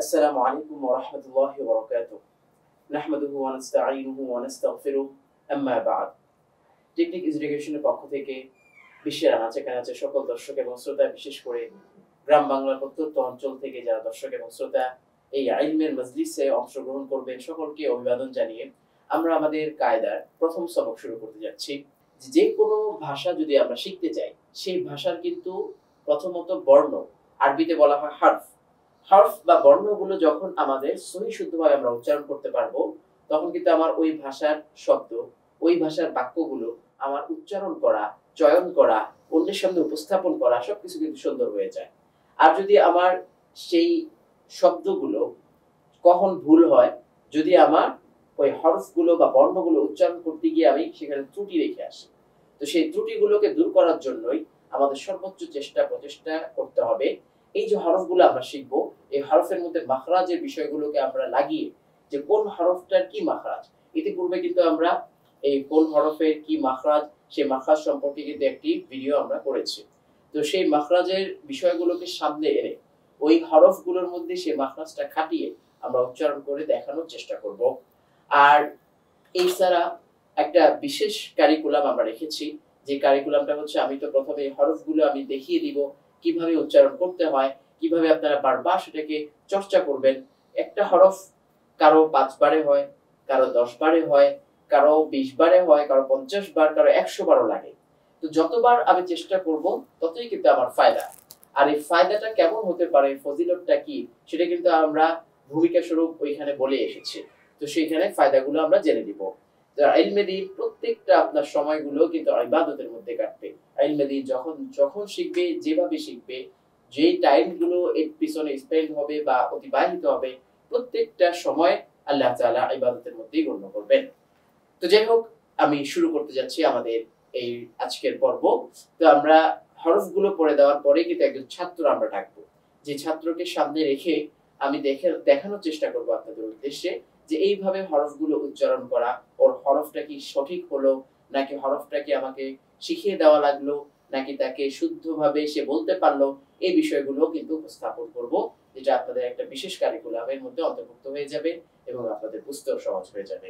السلام عليكم ورحمة الله وبركاته نحمده ونستعينه ونستغفره أما بعد technique এডুকেশনের পক্ষ থেকে বিশ্বের আনাচে কানাচে সকল দর্শক এবং শ্রোতা, বিশেষ করে গ্রাম বাংলার প্রত্যন্ত অঞ্চল থেকে যারা দর্শক এবং শ্রোতা এই ইলমের মজলিসে অংশগ্রহণ করবেন, সকলকে অভিবাদন জানিয়ে আমরা আমাদের কায়দার প্রথম সবক শুরু করতে যাচ্ছি। যে কোনো ভাষা যদি আমরা শিখতে চাই, সেই ভাষার কিন্তু প্রথমত বর্ণ, আরবিতে বলা হয় হারফ। হারফ বা বর্ণগুলো যখন আমাদের সহি শুদ্ধভাবে আমরা উচ্চারণ করতে পারবো, তখন কিন্তু আমার ওই ভাষার শব্দ, ওই ভাষার বাক্যগুলো আমার উচ্চারণ করা, চয়ন করা, অন্যের সামনে উপস্থাপন করা সবকিছু কিন্তু সুন্দর হয়ে যায়। আর যদি আমার সেই শব্দগুলো কখন ভুল হয়, যদি আমার ওই হরফগুলো বা বর্ণগুলো উচ্চারণ করতে গিয়ে আমি সেখানে ত্রুটি রেখে আসি, তো সেই ত্রুটিগুলোকে দূর করার জন্যই আমাদের সর্বোচ্চ প্রচেষ্টা করতে হবে। এই যে হরফগুলো আমরা শিখবো, এই হরফের মধ্যে মাখরাজের বিষয়গুলোকে আমরা লাগিয়ে, যে কোন হরফটার কি মাখরাজ, ইতিপূর্বে কিন্তু আমরা এই কোন হরফের কি মাখরাজ, সেই মাখরাজ সম্পর্কে কিন্তু একটি ভিডিও আমরা করেছি। তো সেই মাখরাজের বিষয়গুলোকে সামনে এনে ওই হরফগুলোর মধ্যে সেই মাখরাজটা খাটিয়ে আমরা উচ্চারণ করে দেখানোর চেষ্টা করব। আর এই ছাড়া একটা বিশেষ কারিকুলাম আমরা রেখেছি, যে কারিকুলামটা হচ্ছে, আমি তো প্রথমে এই হরফগুলো আমি দেখিয়ে দিব কিভাবে উচ্চারণ করতে হয়, কিভাবে আপনারা বারবার সেটাকে চর্চা করবেন। একটা হরফ কারো 5 বারে হয়, কারো 10 বারে হয়, কারো 20 বারে হয়, কারো 50 বার, কারো 100 বারও লাগে। তো যতবার আমি চেষ্টা করব ততই কিন্তু আমার ফায়দা। আর এই ফায়দাটা কেমন হতে পারে, ফজিলতটা কি, সেটা কিন্তু আমরা ভূমিকা স্বরূপ ওইখানে বলে এসেছি। তো সেইখানে ফায়দাগুলো আমরা জেনে নিব। তো ইলমে দ্বীন প্রত্যেকটা আপনার সময়গুলো কিন্তু ইবাদতের মধ্যে কাটবে। ইলমে দ্বীন যখন শিখবে, যেভাবে শিখবে, যেই টাইমগুলো এর পিছনে স্পেন্ড হবে বা অতিবাহিত হবে, প্রত্যেকটা সময় আল্লাহ তাআলা ইবাদতের মধ্যেই গণ্য করবেন। তো যাই হোক, আমি শুরু করতে যাচ্ছি আমাদের এই আজকের পর্ব। তো আমরা হরফগুলো পড়ে দেওয়ার পরে কিন্তু একজন ছাত্র আমরা ডাকবো, যে ছাত্রকে সামনে রেখে আমি দেখানোর চেষ্টা করব আপনাদের উদ্দেশ্যে যে এইভাবে হরফগুলো উচ্চারণ করা, ওর হরফটা কি সঠিক হলো, নাকি হরফটা কি আমাকে শিখিয়ে দেওয়া লাগলো, নাকি তাকে শুদ্ধভাবে সে বলতে পারলো, এই বিষয়গুলো কিন্তু উপস্থাপন করব, যেটা আপনাদের একটা বিশেষ কারিকুলামের মধ্যে অন্তর্ভুক্ত হয়ে যাবে এবং আপনাদের বুঝতেও সহজ হয়ে যাবে।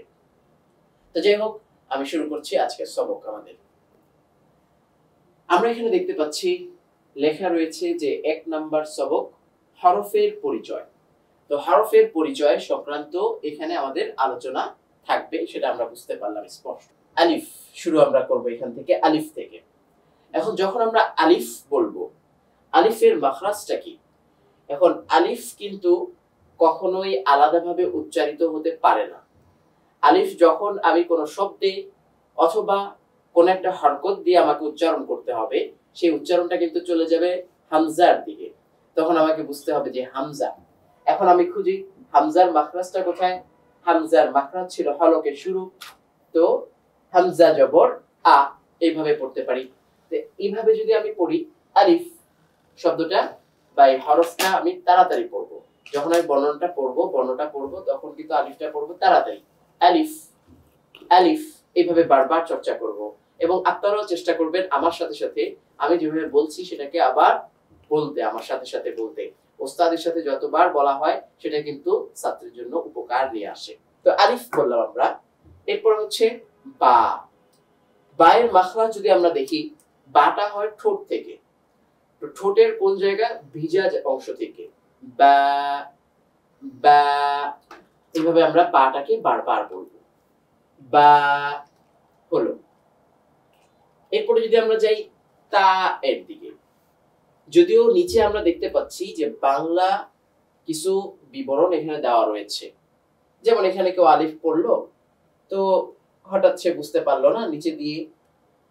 তো যাই হোক, আমি শুরু করছি আজকের সবক। আমরা এখানে দেখতে পাচ্ছি লেখা রয়েছে যে 1 নাম্বার সবক হরফের পরিচয়। তো হরফের পরিচয় সংক্রান্ত এখানে আমাদের আলোচনা থাকবে, সেটা আমরা বুঝতে পারলাম স্পষ্ট। আলিফ শুরু আমরা করব এখান থেকে, আলিফ থেকে। এখন যখন আমরা আলিফ বলবো, আলিফের মাখরাজটা কি? এখন আলিফ কিন্তু কখনোই আলাদাভাবে উচ্চারিত হতে পারে না। আলিফ যখন আমি কোনো শব্দে অথবা কোন একটা হরকত দিয়ে আমাকে উচ্চারণ করতে হবে, সেই উচ্চারণটা কিন্তু চলে যাবে হামজার দিকে। তখন আমাকে বুঝতে হবে যে হামজা। এখন আমি খুঁজি হামজার মাখরাজটা কোথায়। হামজার মাখরাজ ছিল হলকের শুরু, তো হামজা জবর আ, এইভাবে পড়তে পারি। তো এইভাবে যদি আমি পড়ি আলিফ শব্দটা বা এই হরফটা আমি তাড়াতাড়ি পড়বো। যখন আমি বর্ণটা পড়বো তখন কিন্তু আলিফটা পড়বো তাড়াতাড়ি। আলিফ আলিফ এইভাবে বারবার চর্চা করব, এবং আপনারাও চেষ্টা করবেন আমার সাথে সাথে আমি যেভাবে বলছি সেটাকে আবার বলতে, আমার সাথে সাথে বলতে। ওস্তাদের সাথে যতবার বলা হয় সেটা কিন্তু ছাত্রের জন্য উপকার নিয়ে আসে। তো আলিফ বললাম আমরা। এরপর হচ্ছে বা। বায়ের মাখরাজ যদি আমরা দেখি, বাটা হয় ঠোঁট থেকে। তো ঠোঁটের কোন জায়গা? ভিজা অংশ থেকে। বা বা এইভাবে আমরা বাটাকে বারবার বলবো। বা হলো। এরপরে যদি আমরা যাই তা এর দিকে, যদিও নিচে আমরা দেখতে পাচ্ছি যে বাংলা কিছু বিবরণ এখানে দেওয়া রয়েছে। যেমন এখানে কেউ আলিফ পড়লো, তো হঠাৎ সে বুঝতে পারলো না নিচে দিয়ে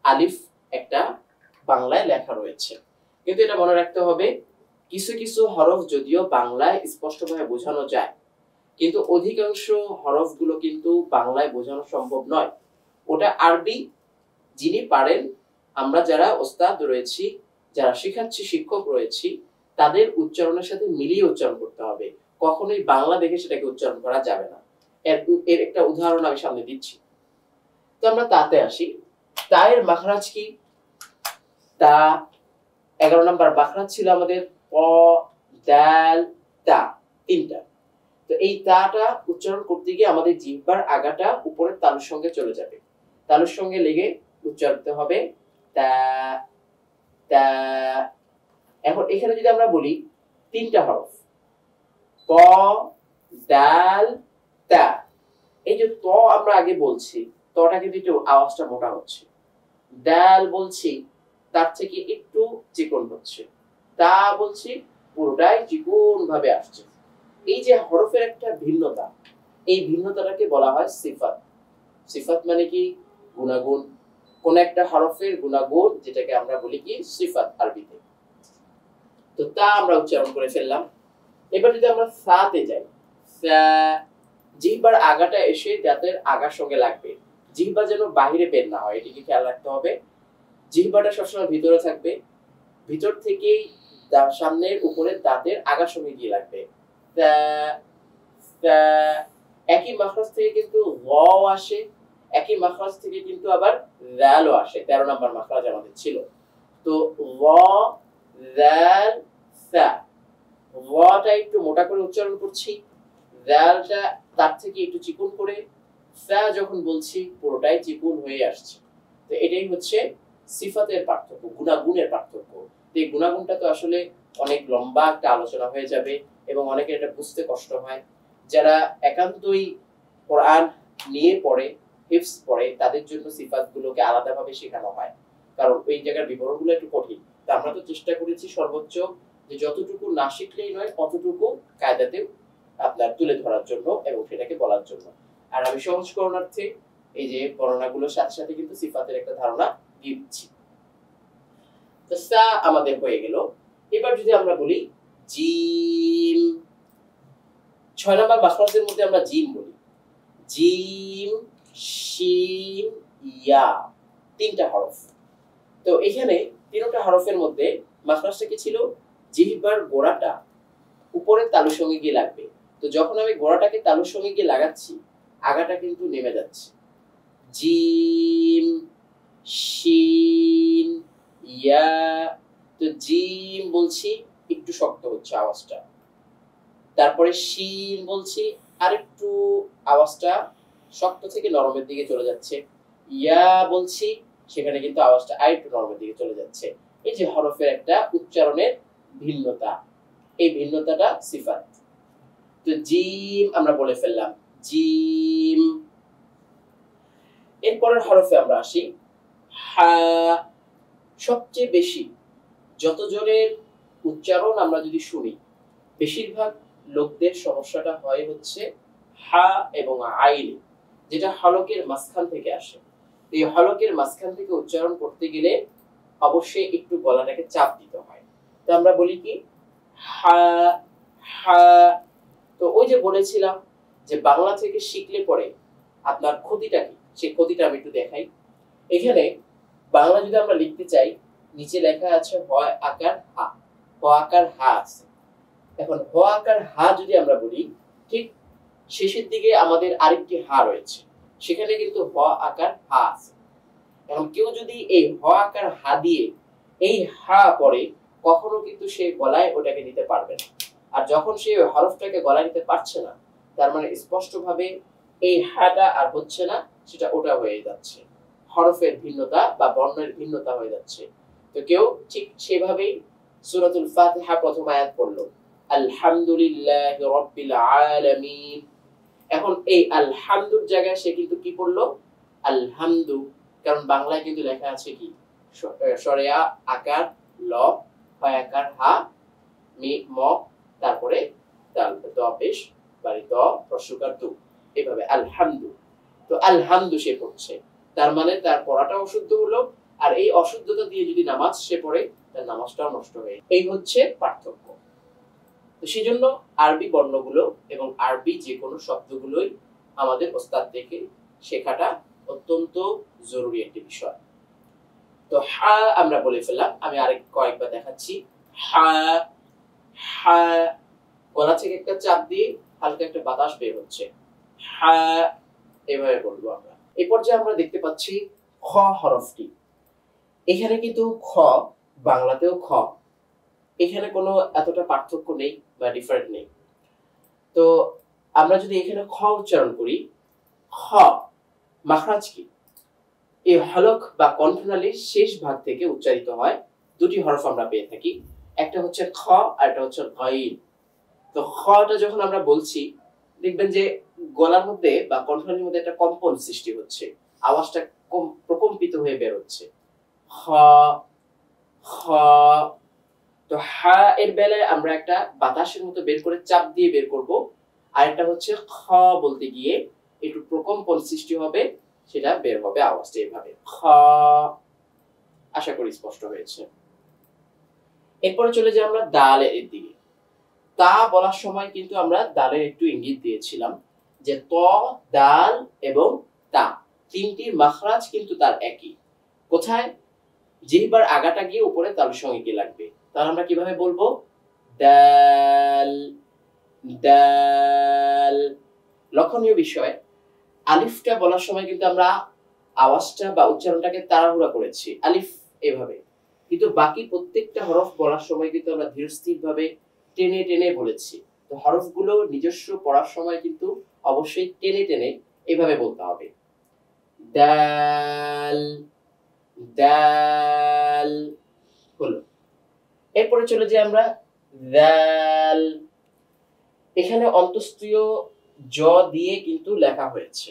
আলিফ একটা বাংলায় লেখা রয়েছে। কিন্তু এটা মনে রাখতে হবে, কিছু কিছু হরফ যদিও বাংলায় স্পষ্টভাবে বোঝানো যায়, কিন্তু অধিকাংশ হরফগুলো কিন্তু বাংলায় বোঝানো সম্ভব নয়। ওটা আরবি যিনি পারেন, আমরা যারা ওস্তাদ রয়েছি, যারা শেখাচ্ছি, শিক্ষক রয়েছি, তাদের উচ্চারণের সাথে মিলিয়ে উচ্চারণ করতে হবে। কখনোই বাংলা দেখে সেটাকে উচ্চারণ করা যাবে না। এর একটা উদাহরণ আমি সামনে দিচ্ছি। তো আমরা তাতে আসি। তায়ের মাখরাজ কি? তা 11 নাম্বার মাখরাজ ছিল আমাদের ক, দাল, তা, তিনটা। তো এই তাটা উচ্চারণ করতে গিয়ে আমাদের জিহ্বার আগাটা উপরের তালুর সঙ্গে চলে যাবে, তালুর সঙ্গে লেগে উচ্চারিত হবে তা তা। এখন এখানে যদি আমরা বলি তিনটা হরফ ত দাল তা, এই যে ত আমরা আগে বলছি, তটা কিন্তু একটু আওয়াজটা মোটা হচ্ছে, দাল বলছি তার থেকে একটু চিকন হচ্ছে, তা বলছি পুরোটাই চিকন ভাবে আসছে। এই যে হরফের একটা ভিন্নতা, এই ভিন্নতাটাকে বলা হয় সিফাত। সিফাত মানে কি? গুণাগুণ। কোন একটা হরফের গুণাগুণ যেটাকে আমরা বলি কি সিফাত আরবিতে। তো তা আমরা উচ্চারণ করে ফেললাম। এবার যদি আমরা সাতে যাই, সা, জিহ্বার আগাটা এসে দাঁতের আগার সঙ্গে লাগবে, জিহ্বা যেন বাহিরে বের না হয়, এটিকে খেয়াল রাখতে হবে। জিহ্বাটা সবসময় ভিতরে থাকবে, ভিতর থেকেই সামনের উপরের দাঁতের আগার সঙ্গে গিয়ে লাগবে। একই মাখরাজ থেকে কিন্তু ওয়াও আসে, একই মাখরাজ থেকে কিন্তু আবার জালও আসে। 13 নম্বর মাখরাজ আমাদের ছিল। তো ওয়া জাল সা, ওয়াটা একটু মোটা করে উচ্চারণ করছি, জালটা তার থেকে একটু চিকন করে, সা যখন বলছি পুরোটাই চিকন হয়ে আসছে। তো এটাই হচ্ছে সিফাতের পার্থক্য, গুণাগুণের পার্থক্য। এই গুণাগুণটা তো আসলে অনেক লম্বা একটা আলোচনা হয়ে যাবে এবং অনেকের এটা বুঝতে কষ্ট হয়। যারা একান্তই কোরআন নিয়ে পড়ে, হিফজ পড়ে, তাদের জন্য সিফাতগুলোকে আলাদাভাবে শেখানো হয়, কারণ ওই জায়গার বিবরণগুলো একটু কঠিন। তা আমরা তো চেষ্টা করেছি সর্বোচ্চ যে যতটুকু না শিখলেই নয় অতটুকু কায়দাতে আপনার তুলে ধরার জন্য এবং সেটাকে বলার জন্য। আর আমি সহজ করণার্থে এই যে বর্ণনাগুলোর সাথে সাথে কিন্তু সিফাতের একটা ধারণা দিচ্ছি। তো সা আমাদের হয়ে গেল। এবার যদি আমরা বলি জিম, 6 নম্বর মাখরাজের মধ্যে আমরা জিম বলি, জিম শিম ইয়া, তিনটা হরফ। তো এখানে তিনটা হরফের মধ্যে মাখরাজটা কি ছিল? জিহ্বার গোড়াটা উপরের তালুর সঙ্গে গিয়ে লাগবে। তো যখন আমি গোড়াটাকে তালুর সঙ্গে গিয়ে লাগাচ্ছি, আগাটা কিন্তু নেমে যাচ্ছে। জিম শিন ইয়া, তো জিম বলছি একটু শক্ত হচ্ছে আওয়াজটা, তারপরে শিন বলছি আরেকটু আওয়াজটা শক্ত থেকে নরমের দিকে চলে যাচ্ছে, ইয়া বলছি সেখানে কিন্তু আওয়াজটা আরেকটু নরমের দিকে চলে যাচ্ছে। এই যে হরফের একটা উচ্চারণের ভিন্নতা, এই ভিন্নতাটা সিফাত। তো জিম আমরা বলে ফেললাম, জিম। এরপরের হরফে আমরা আসি হা। সবচেয়ে বেশি যত জনের উচ্চারণ আমরা যদি শুনি, বেশিরভাগ লোকদের সমস্যাটা হয় হচ্ছে হা এবং আইন, যেটা হলকের মাঝখান থেকে আসে। এই হলকের মাঝখান থেকে উচ্চারণ করতে গেলে অবশ্যই একটু গলাটাকে চাপ দিতে হয়। তো আমরা বলি কি হা হা। তো ওই যে বলেছিলাম যে বাংলা থেকে শিখলে পরে আপনার ক্ষতিটা কি, সেই ক্ষতিটা আমি একটু দেখাই। এখানে বাংলা যদি আমরা লিখতে চাই, নিচে লেখা আছে হ আকার হা, হ আকার হা আছে। এখন হ আকার হা যদি আমরা বলি, ঠিক শেষের দিকে আমাদের আরেকটি হা রয়েছে, সেখানে কিন্তু হ আকার হা আছে। এখন কেউ যদি এই হ আকার হা দিয়ে এই হা পড়ে, কখনো কিন্তু সে গলায় ওটাকে নিতে পারবে না। আর যখন সে হরফটাকে গলায় নিতে পারছে না, তার মানে স্পষ্টভাবে এই হাটা আর হচ্ছে না, সেটা ওটা হয়ে যাচ্ছে, হরফের ভিন্নতা বা বর্ণের ভিন্নতা হয়ে যাচ্ছে। তো কেউ ঠিক সেভাবেই সূরাতুল ফাতিহা প্রথম আয়াত পড়লো আলহামদুলিল্লাহি রাব্বিল আলামিন, এখন এই আলহামদুর জায়গায় সে কিন্তু কি পড়লো আলহামদু, কারণ বাংলায় কিন্তু লেখা আছে কি সরেয়া আকার ল, হয় আকার হা, মি ম, তারপরে দাল দ পেশ বাড়ি দ প্রসুকার দু, এভাবে আলহামদু। তো আলহামদু সে পড়ছে, তার মানে তার পড়াটা অশুদ্ধ হলো, আর এই অশুদ্ধতা দিয়ে যদি নামাজ সে পড়ে, তার নামাজটাও নষ্ট হয়ে। এই হচ্ছে পার্থক্য। তো সেজন্য আরবি বর্ণগুলো এবং আরবি যে কোনো শব্দগুলোই আমাদের ওস্তাদ থেকে শেখাটা অত্যন্ত জরুরি একটি বিষয়। তো হা আমরা বলে ফেললাম, আমি আরেক কয়েকবার দেখাচ্ছি। হা হা, গলা থেকে একটা চাপ দিয়ে হালকা একটা বাতাস বের হচ্ছে, হা, এভাবে বলবো আমরা। এই পর্যায়ে আমরা দেখতে পাচ্ছি খ হরফটি। এখানে কিন্তু খ বাংলাতেও খ, এখানে কোনো এতটা পার্থক্য নেই বা ডিফারেন্ট নেই। তো আমরা যদি এখানে খ উচ্চারণ করি, খ মাখরাজ কি? এই হলক বা কণ্ঠনালীর শেষ ভাগ থেকে উচ্চারিত হয় দুটি হরফ আমরা পেয়ে থাকি, একটা হচ্ছে খ আর একটা হচ্ছে গাইন। তো খটা যখন আমরা বলছি দেখবেন যে গলার মধ্যে বা কণ্ঠনালীর মধ্যে একটা কম্পন সৃষ্টি হচ্ছে, আওয়াজটা প্রকম্পিত হয়ে বের হচ্ছে। খ খ। তো হা এর বেলায় আমরা একটা বাতাসের মতো বের করে চাপ দিয়ে বের করব, আর একটা হচ্ছে খ বলতে গিয়ে একটু প্রকম্পন সৃষ্টি হবে, সেটা বের হবে আওয়াজটা এভাবে খ। আশা করি স্পষ্ট হয়েছে। এরপরে চলে যাই আমরা দালের দিকে। তা বলার সময় কিন্তু আমরা দালের একটু ইঙ্গিত দিয়েছিলাম যে ত, দাল এবং তা তিনটির মাখরাজ কিন্তু তার একই। কোথায়? জিহ্বার আগাটা গিয়ে উপরে তালুর সঙ্গে গিয়ে লাগবে। তাহলে আমরা কিভাবে বলবো? দাল দাল। লক্ষণীয় বিষয়, আলিফটা বলার সময় কিন্তু আমরা আওয়াজটা বা উচ্চারণটাকে তাড়াহুড়া করেছি আলিফ এভাবে, কিন্তু বাকি প্রত্যেকটা হরফ বলার সময় কিন্তু আমরা ধীরস্থির ভাবে টেনে টেনে বলেছি। তো হরফগুলো নিজস্ব পড়ার সময় কিন্তু অবশ্যই টেনে টেনে এভাবে বলতে হবে, দাল দাল হলো। এরপরে চলে যাই আমরা দাল। এখানে অন্তঃস্থীয় জ দিয়ে কিন্তু লেখা হয়েছে,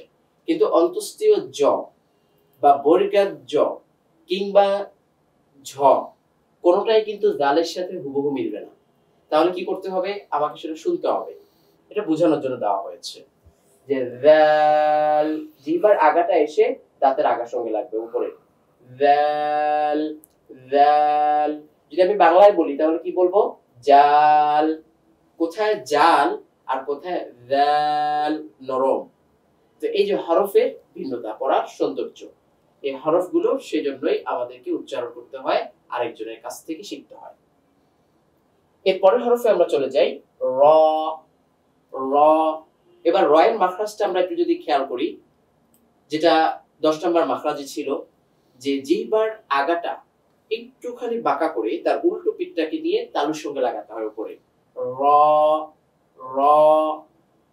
কিন্তু অন্তঃস্থীয় জ বা বর্গাৎ জ কিংবা ঝ কোনোটাই কিন্তু দালের সাথে হুবহু মিলবে না। তাহলে কি করতে হবে? আমাকে সেটা শুনতে হবে, এটা বোঝানোর জন্য দেওয়া হয়েছে যে দাল জিহ্বার আগাটা এসে দাঁতের আগার সঙ্গে লাগবে উপরে, দাল দাল। যদি আমি বাংলায় বলি তাহলে কি বলবো? জাল। কোথায় জাল আর কোথায় দাল নরম। তো এই যে হরফের ভিন্নতা, পড়ার সৌন্দর্য, এই হরফগুলো সেজন্যই আমাদেরকে উচ্চারণ করতে হয়, আরেকজনের কাছ থেকে শিখতে হয়। এর পরের হরফে আমরা চলে যাই র। র। এবার র এর মাখরাজটা আমরা একটু যদি খেয়াল করি, যেটা 10 নম্বর মাখরাজে ছিল যে জিহ্বার আগাটা একটুখানি বাঁকা করে তার উল্টো পিঠটাকে নিয়ে তালুর সঙ্গে লাগাতে হয় উপরে, র র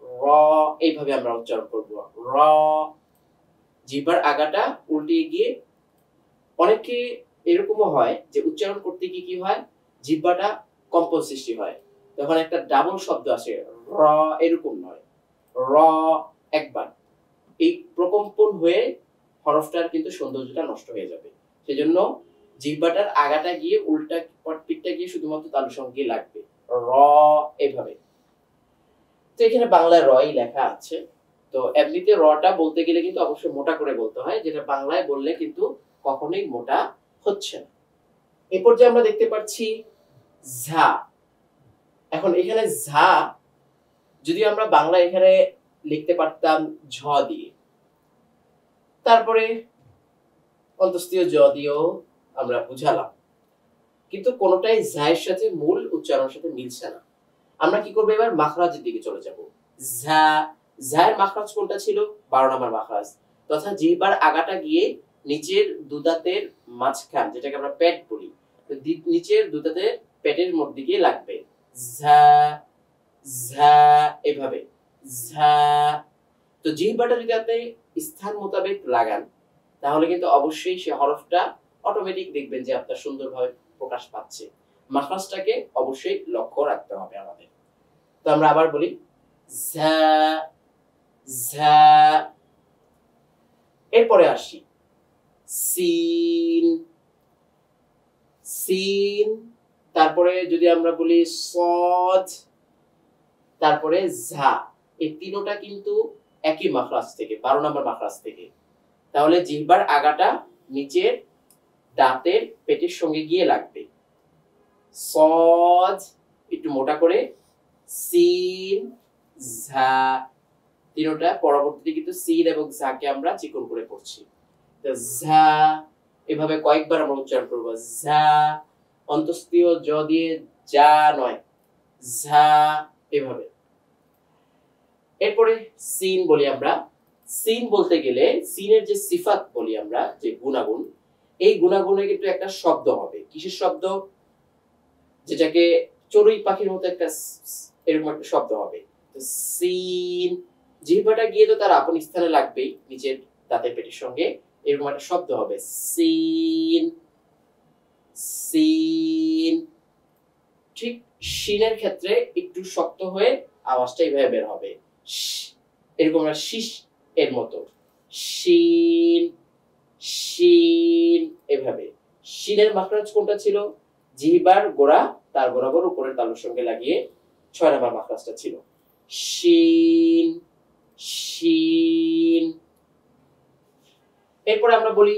র, এইভাবে আমরা উচ্চারণ করব র। জিহ্বার আগাটা উল্টে গিয়ে, অনেকে এরকমও হয় যে উচ্চারণ করতে গিয়ে কি হয়, জিহ্বাটা কম্পন সৃষ্টি হয়, তখন একটা ডাবল শব্দ আসে র, এরকম নয়, র একবার। এই প্রকম্পন হয়ে হরফটার কিন্তু সৌন্দর্যটা নষ্ট হয়ে যাবে। সেজন্য জিহ্বাটার আগাটা গিয়ে উল্টা পিঠটা গিয়ে শুধুমাত্র তালুর সঙ্গে লাগবে, র এভাবে। তো এখানে বাংলায় রই লেখা আছে, তো এমনিতে রটা বলতে গেলে কিন্তু অবশ্যই মোটা করে বলতে হয়, যেটা বাংলায় বললে কিন্তু কখনোই মোটা হচ্ছে না। এরপর যে আমরা দেখতে পাচ্ছি ঝা। এখন এখানে ঝা যদি আমরা বাংলা এখানে লিখতে পারতাম ঝ দিয়ে, তারপরে অন্তঃস্থীয় জ দিয়েও আমরা বুঝালাম, কিন্তু কোনোটাই ঝায়ের সাথে মূল উচ্চারণের সাথে মিলছে না। আমরা কি করব? এবার মাখরাজের দিকে চলে যাব। ঝা, ঝায়ের মাখরাজ কোনটা ছিল? 12 নম্বর মাখরাজ, তথা জিহ্বার আগাটা গিয়ে নিচের দুদাঁতের মাঝখান, যেটাকে আমরা পেট বলি, তো নিচের দুদাঁতের পেটের মধ্যে গিয়ে লাগবে, ঝা ঝা এভাবে ঝা। তো জিহ্বাটা যদি আপনি স্থান মোতাবেক লাগান তাহলে কিন্তু অবশ্যই সেই হরফটা অটোমেটিক দেখবেন যে আপনার সুন্দরভাবে প্রকাশ পাচ্ছে। মাখরাজটাকে অবশ্যই লক্ষ্য রাখতে হবে আমাদের। তো আমরা আবার বলি ঝা ঝা। এরপরে আসি সিন সিন, তারপরে যদি আমরা বলি সদ, তারপরে ঝা। এই তিনটা কিন্তু একই মাখরাজ থেকে, 12 নম্বর মাখরাজ থেকে। তাহলে জিহ্বার আগাটা নিচের দাঁতের পেটের সঙ্গে গিয়ে লাগবে, সদ একটু মোটা করে, সিন ঝা। তিনটা পরবর্তীতে কিন্তু সিন এবং ঝাকে আমরা চিকন করে পড়ছি। তো ঝা এভাবে কয়েকবার আমরা উচ্চারণ করব, ঝা। অন্তঃস্থীয় জ দিয়ে যা নয়, ঝা এভাবে। এরপরে সিন বলি আমরা। সিন বলতে গেলে সিনের যে সিফাত বলি আমরা, যে গুণাগুণ, এই গুণাগুণে কিন্তু একটা শব্দ হবে। কিসের শব্দ? যেটাকে চড়ুই পাখির মতো একটা এরকম একটা শব্দ হবে। তো সিন জিহ্বাটা গিয়ে তো তার আপন স্থানে লাগবেই, নিচের দাঁতের পেটের সঙ্গে। এরকম একটা শব্দ হবে সিন, সিন। ঠিক শিনের ক্ষেত্রে একটু শক্ত হয়ে আওয়াজটা এইভাবে বের হবে, এরকম একটা শীষ এর মতো, শিন, শিন। এভাবে শিনের মাখরাজ কোনটা ছিল? জিহ্বার গোড়া তার বরাবর উপরের তালুর সঙ্গে লাগিয়ে 6 নম্বর মাখরাজটা ছিল শিন, শিন। এরপরে আমরা বলি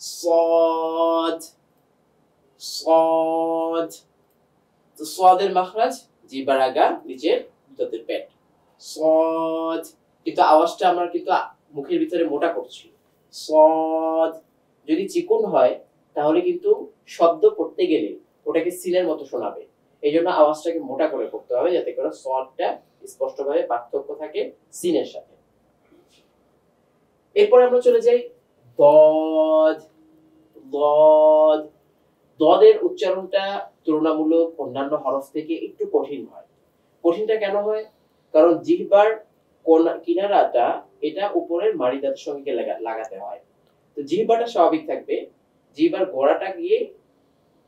সদ, সদ। তো সদের মাখরাজ জিহ্বার আগা, নিচের দাঁতের পেট, সদ। কিন্তু আওয়াজটা আমরা কিন্তু মুখের ভিতরে মোটা করছি, সদ। যদি চিকন হয় তাহলে কিন্তু শব্দ পড়তে গেলে ওটাকে সিনের মতো শোনাবে, এই জন্য আওয়াজটাকে মোটা করে করতে হবে, যাতে করে সদটা স্পষ্টভাবে পার্থক্য থাকে সিনের সাথে। এরপর আমরা চলে যাই দদ, দদ। দদের উচ্চারণটা তুলনামূলক অন্যান্য হরফ থেকে একটু কঠিন হয়। কঠিনটা কেন হয়? কারণ জিহ্বার কিনারাটা এটা উপরের মাড়ি দাঁতের সঙ্গে লাগাতে হয়। তো জিহ্বাটা স্বাভাবিক থাকবে, জিহ্বার গোড়াটা গিয়ে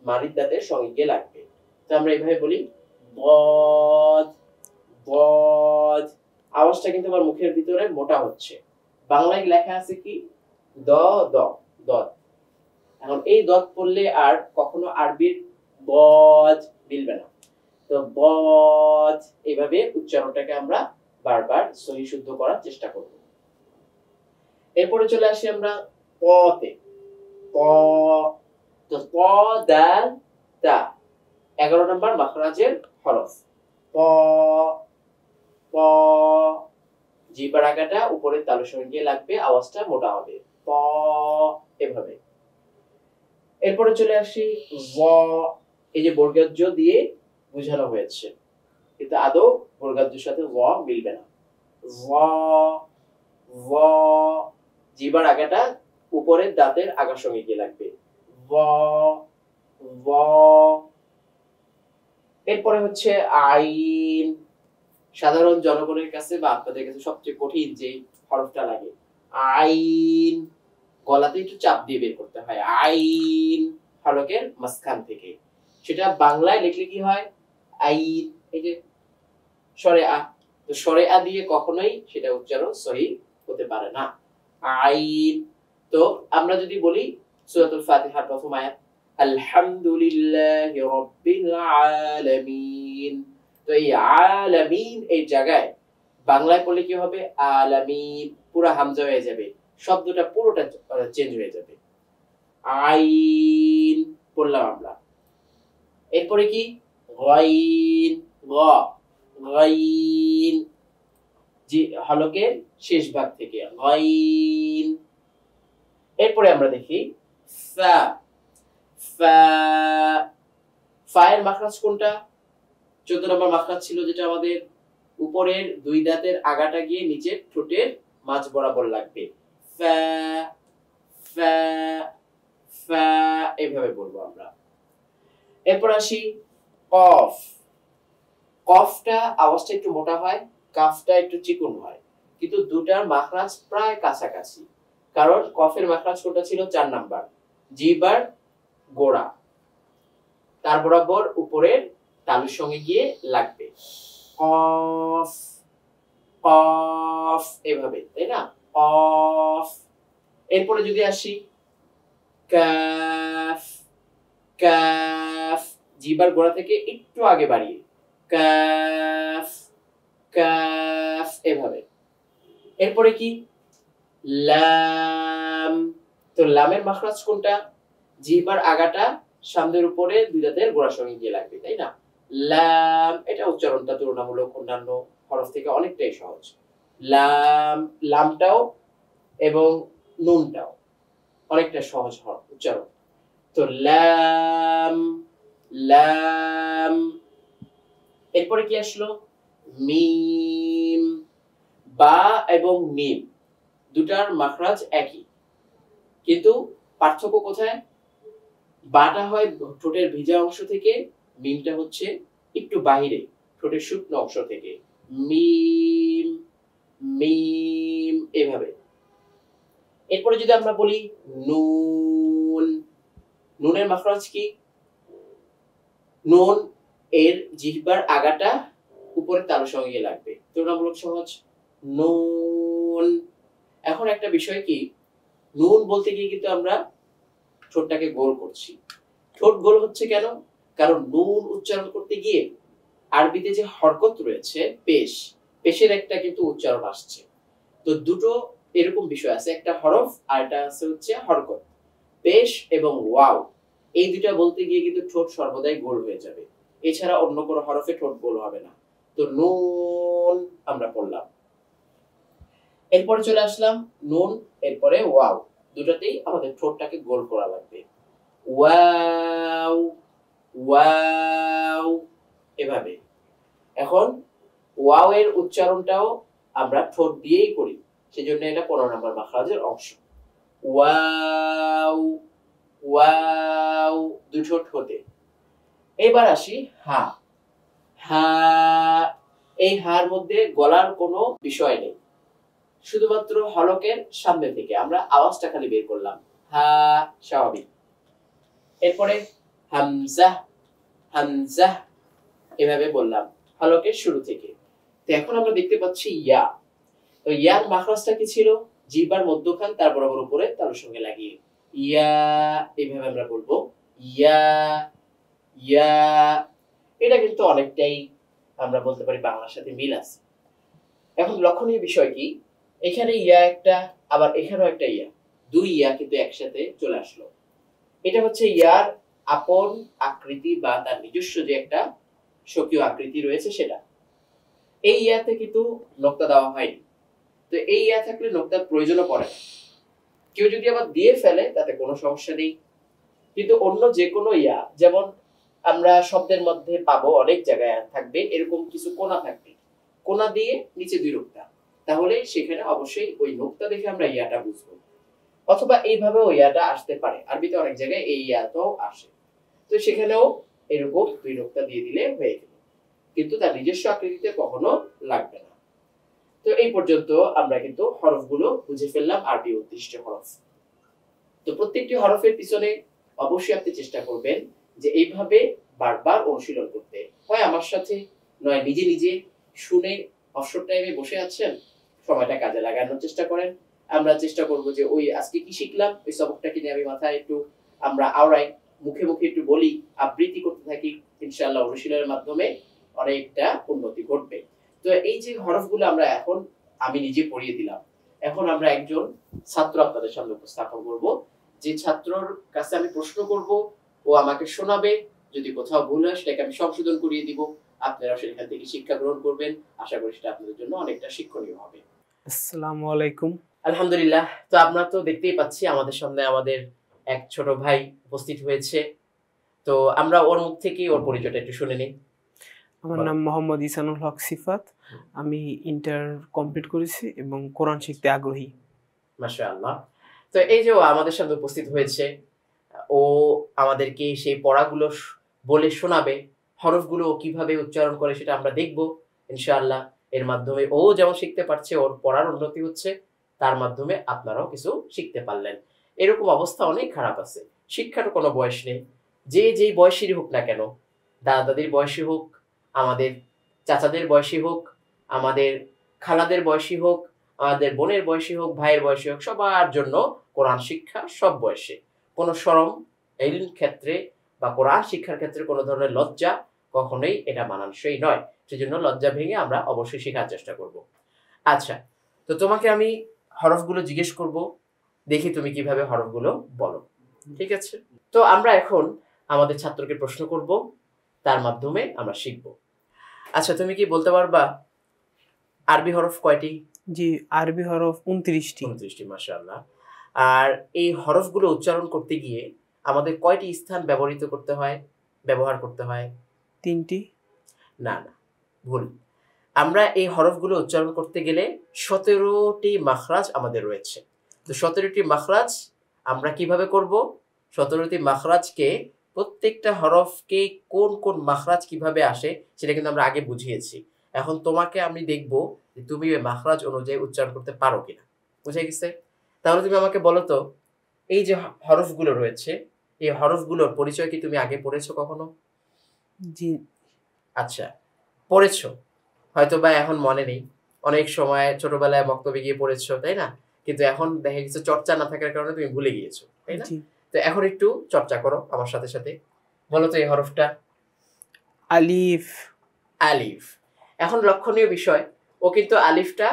মাড়ির দাঁতের সঙ্গে গিয়ে লাগবে। তো আমরা এইভাবে বলি বদ, বদ। আওয়াজটা কিন্তু আমার মুখের ভিতরে মোটা হচ্ছে। বাংলায় লেখা আছে কি দ, দ, দদ। এখন এই দদ পড়লে আর কখনো আরবির বদ মিলবে না। তো বদ, এইভাবে উচ্চারণটাকে আমরা বারবার সহি শুদ্ধ করার চেষ্টা করব। এরপরে চলে আসি আমরা পতে। প, তো প, দাল, তা 11 নম্বর মাখরাজের হরফ। প, প। জিহ্বার আগাটা উপরের তালুর সঙ্গে গিয়ে লাগবে, আওয়াজটা মোটা হবে, প, এভাবে। এরপরে চলে আসি জ। এই যে বর্গাজ্য দিয়ে বোঝানো হয়েছে, কিন্তু আদৌ বর্গাজ্যের সাথে জ মিলবে না। জ, জ। জিহ্বার আগাটা উপরের দাঁতের আগার সঙ্গে গিয়ে লাগবে, জ, জ। এরপরে হচ্ছে আইন। সাধারণ জনগণের কাছে বা আপনাদের কাছে সবচেয়ে কঠিন যে হরফটা লাগে, আইন। গলাতে একটু চাপ দিয়ে বের করতে হয়, আইন, হলকের মাঝখান থেকে। সেটা বাংলায় লিখলে কি হয়? আইন, এই যে স্বরে আ। তো স্বরে আ দিয়ে কখনোই সেটা উচ্চারণ সহি হতে পারে না, আইন। তো আমরা যদি বলি সূরাতুল ফাতিহার প্রথম আয়াত আলহামদুলিল্লাহি রাব্বিল আলামিন, তো এই আলামিন এই জায়গায় বাংলায় পড়লে কি হবে? আলামিন, পুরো হামজা হয়ে যাবে, শব্দটা পুরোটা চেঞ্জ হয়ে যাবে। আইন পড়লাম আমরা। এরপরে কি? গাইন, গ, গাইন। জি হলকের শেষ ভাগ থেকে গাইন। এরপরে আমরা দেখি ফা, ফা। ফায়ের মাখরাজ কোনটা? 14 নম্বর মাখরাজ ছিল, যেটা আমাদের উপরের দুই দাঁতের আগাটা গিয়ে নিচের ঠোঁটের মাঝ বরাবর লাগবে, ফা, ফা, ফা, এইভাবে বলবো আমরা। এরপর আসি কফ। কফটা আওয়াজটা একটু মোটা হয়, কাফটা একটু চিকন হয়, কিন্তু দুটার মাখরাজ প্রায় কাছাকাছি। কারণ কফের মাখরাজ কোনটা ছিল? 4 নাম্বার, জিহ্বার গোড়া তার বরাবর উপরের তালুর সঙ্গে গিয়ে লাগবে, কফ, কফ, এভাবে, তাই না? কফ। এরপরে যদি আসি কাফ, কাফ, জিহ্বার গোড়া থেকে একটু আগে বাড়িয়ে কাফ, কাফ, এভাবে। এরপরে কি? লাম। তো লামের মাখরাজ কোনটা? জিহ্বার আগাটা সামনের উপরে দুই দাঁতের গোড়ার সঙ্গে গিয়ে লাগবে, তাই না? লাম। এটা উচ্চারণটা তুলনামূলক অন্যান্য হরফ থেকে অনেকটাই সহজ। লাম, লামটাও এবং নুনটাও অনেকটা সহজ উচ্চারণ। তো লাম, লাম। এরপরে কি আসলো? মিম। বা এবং মিম দুটার মাখরাজ একই, কিন্তু পার্থক্য কোথায়? বাটা হয় ঠোঁটের ভিজা অংশ থেকে, মিমটা হচ্ছে একটু বাইরে ঠোঁটের শুকনো অংশ থেকে, মিম, মিম। এরপরে যদি আমরা বলি নুন, নুনের মাখরাজ কি? নুন এর জিহ্বার আগাটা উপরে তালুর সঙ্গে গিয়ে লাগবে, তুলনামূলক সহজ। নুন। এখন একটা বিষয় কি, নুন বলতে গিয়ে কিন্তু আমরা ঠোঁটটাকে গোল করছি। ঠোঁট গোল হচ্ছে কেন? কারণ নুন উচ্চারণ করতে গিয়ে আরবিতে যে হরকত রয়েছে, পেশ, পেশের একটা কিন্তু উচ্চারণ আসছে। তো দুটো এরকম বিষয় আছে, একটা হরফ আর একটা আছে হচ্ছে হরকত। পেশ এবং ওয়াও, এই দুটা বলতে গিয়ে কিন্তু ঠোঁট সর্বদাই গোল হয়ে যাবে, এছাড়া অন্য কোনো হরফে ঠোঁট গোল হবে না। তো নুন আমরা পড়লাম। এরপরে চলে আসলাম নুন, এরপরে ওয়াও, দুটাতেই আমাদের ঠোঁটটাকে গোল করা লাগবে। ওয়াও, ওয়াও, এভাবে। এখন ওয়াও এর উচ্চারণটাও আমরা ঠোঁট দিয়েই করি, সেজন্য এটা 15 নম্বর মাখরাজের অংশ। ওয়াও, ওয়াও, দুই ঠোঁট হতে। এবার আসি হা। হা, এই হার মধ্যে গলার কোনো বিষয় নেই, শুধুমাত্র হলকের সামনে থেকে আমরা আওয়াজটা খালি বের করলাম, হা, স্বাভাবিক। এরপরে হামজা, হামজা, এভাবে বললাম হলকের শুরু থেকে। তো এখন আমরা দেখতে পাচ্ছি ইয়া। তো ইয়ার মাখরাজটা কি ছিল? জিহ্বার মধ্যখান তার বরাবর উপরে তালুর সঙ্গে লাগিয়ে ইয়া, এইভাবে আমরা বলবো ইয়া, ইয়া। এটা কিন্তু অনেকটাই আমরা বলতে পারি বাংলার সাথে মিল আছে। এখন লক্ষণীয় বিষয় কি, এখানে ইয়া একটা, আবার এখানেও একটা ইয়া, দুই ইয়া কিন্তু একসাথে চলে আসলো। এটা হচ্ছে ইয়ার আপন আকৃতি বা তার নিজস্ব যে একটা স্বকীয় আকৃতি রয়েছে সেটা। এই ইয়াতে কিন্তু নোক্তা দেওয়া হয়নি, তো এই ইয়া থাকলে নোক্তার প্রয়োজনও পড়ে না। কেউ যদি আবার দিয়ে ফেলে তাতে কোনো সমস্যা নেই, কিন্তু অন্য যে কোনো ইয়া, যেমন আমরা শব্দের মধ্যে পাবো অনেক জায়গায় থাকবে এরকম কিছু কোনা থাকবে, কোনা দিয়ে নিচে দুই নোক্তা, তাহলে সেখানে অবশ্যই ওই নোক্তা দেখে আমরা ইয়াটা বুঝবো। অথবা এইভাবেও ইয়াটা আসতে পারে, আরবিতে অনেক জায়গায় এই ইয়াটাও আসে, তো সেখানেও এরকম দুই নোক্তা দিয়ে দিলে হয়ে গেল, কিন্তু তার নিজস্ব আকৃতিতে কখনো লাগবে না। তো এই পর্যন্ত আমরা কিন্তু হরফগুলো বুঝে ফেললাম, আরবি উদ্দিষ্ট হরফ। তো প্রত্যেকটি হরফের পিছনে অবশ্যই আপনি চেষ্টা করবেন যে এইভাবে বারবার অনুশীলন করতে, হয় আমার সাথে, নয় নিজে নিজে শুনে অবসর টাইমে বসে আছেন, সময়টা কাজে লাগানোর চেষ্টা করেন। আমরা চেষ্টা করব যে ওই আজকে কি শিখলাম ওই সবকটাকে নিয়ে আমি মাথায় একটু আমরা আওড়াই, মুখে মুখে একটু বলি, আবৃত্তি করতে থাকি, ইনশাআল্লাহ অনুশীলনের মাধ্যমে অনেকটা উন্নতি ঘটবে। তো এই যে হরফগুলো আমরা এখন আমি নিজে পড়িয়ে দিলাম, এখন আমরা একজন ছাত্র আপনাদের সামনে উপস্থাপন করব, যে ছাত্রর কাছে আমি প্রশ্ন করব, ও আমাকে শোনাবে, যদি কোথাও ভুল হয় সেটাকে আমি সংশোধন করিয়ে দিব, আপনারা সেখান থেকে শিক্ষা গ্রহণ করবেন। আশা করি সেটা আপনাদের জন্য অনেকটা শিক্ষণীয় হবে। আসসালামু আলাইকুম। আলহামদুলিল্লাহ। তো আমরা তো দেখতেই পাচ্ছি আমাদের সামনে আমাদের এক ছোট ভাই উপস্থিত হয়েছে, তো আমরা ওর মুখ থেকেই ওর পরিচয়টা একটু শুনে নিই। আমার নাম মোহাম্মদ ইসানুল হক সিফাত। আমি ইন্টার কমপ্লিট করেছি এবং কোরআন শিখতে আগ্রহী। মাশাআল্লাহ। তো এই যে ও আমাদের সামনে উপস্থিত হয়েছে, ও আমাদেরকে সেই পড়াগুলো বলে শোনাবে, হরফগুলো ও কিভাবে উচ্চারণ করে সেটা আমরা দেখব ইনশাআল্লাহ। এর মাধ্যমে ও যেমন শিখতে পারছে, ওর পড়ার উন্নতি হচ্ছে, তার মাধ্যমে আপনারাও কিছু শিখতে পারলেন। এরকম অবস্থা অনেক খারাপ আছে, শিক্ষার কোনো বয়স নেই, যে যেই বয়সেরই হোক না কেন, দাদা দাদির বয়সী হোক, আমাদের চাচাদের বয়সী হোক, আমাদের খালাদের বয়সী হোক, আমাদের বোনের বয়সী হোক, ভাইয়ের বয়সী হোক, সবার জন্য কোরআন শিক্ষা সব বয়সে। কোনো শরম এই ক্ষেত্রে বা কোরআন শিক্ষার ক্ষেত্রে কোনো ধরনের লজ্জা কখনোই এটা মানানসই নয়, সেজন্য লজ্জা ভেঙে আমরা অবশ্যই শেখার চেষ্টা করব। আচ্ছা, তো তোমাকে আমি হরফগুলো জিজ্ঞেস করব, দেখি তুমি কিভাবে হরফগুলো বলো, ঠিক আছে? তো আমরা এখন আমাদের ছাত্রকে প্রশ্ন করব, তার মাধ্যমে আমরা শিখব। আচ্ছা, তুমি কি বলতে পারবা আরবি হরফ কয়টি? জি, আরবি হরফ 29টি। 29টি, মাশাআল্লাহ। আর এই হরফগুলো উচ্চারণ করতে গিয়ে আমাদের কয়টি স্থান ব্যবহার করতে হয়? 3টি। না না, ভুল। আমরা এই হরফগুলো উচ্চারণ করতে গেলে 17টি মাখরাজ আমাদের রয়েছে। তো 17টি মাখরাজ আমরা কিভাবে করব? 17টি মাখরাজকে, প্রত্যেকটা হরফকে কোন কোন মাখরাজ কিভাবে আসে সেটা কিন্তু আমরা আগে বুঝিয়েছি। এখন তোমাকে আমি দেখব যে তুমি ওই মাখরাজ অনুযায়ী উচ্চারণ করতে পারো কিনা। বুঝে গেছে? তাহলে তুমি আমাকে বলো তো, এই যে হরফগুলো রয়েছে, এই হরফগুলোর পরিচয় কি তুমি আগে পড়েছো কখনো? জি। আচ্ছা, পড়েছো, হয়তো বা এখন মনে নেই, অনেক সময় ছোটবেলায় মক্তবে গিয়ে পড়েছো, তাই না? কিন্তু এখন দেখা গেছে চর্চা না থাকার কারণে তুমি ভুলে গিয়েছো, তাই না? জি। তো এখন একটু চর্চা করো আমার সাথে সাথে। বলো তো এই হরফটা। আলিফ। আলিফ। এখন লক্ষণীয় বিষয়, ও কিন্তু আলিফটা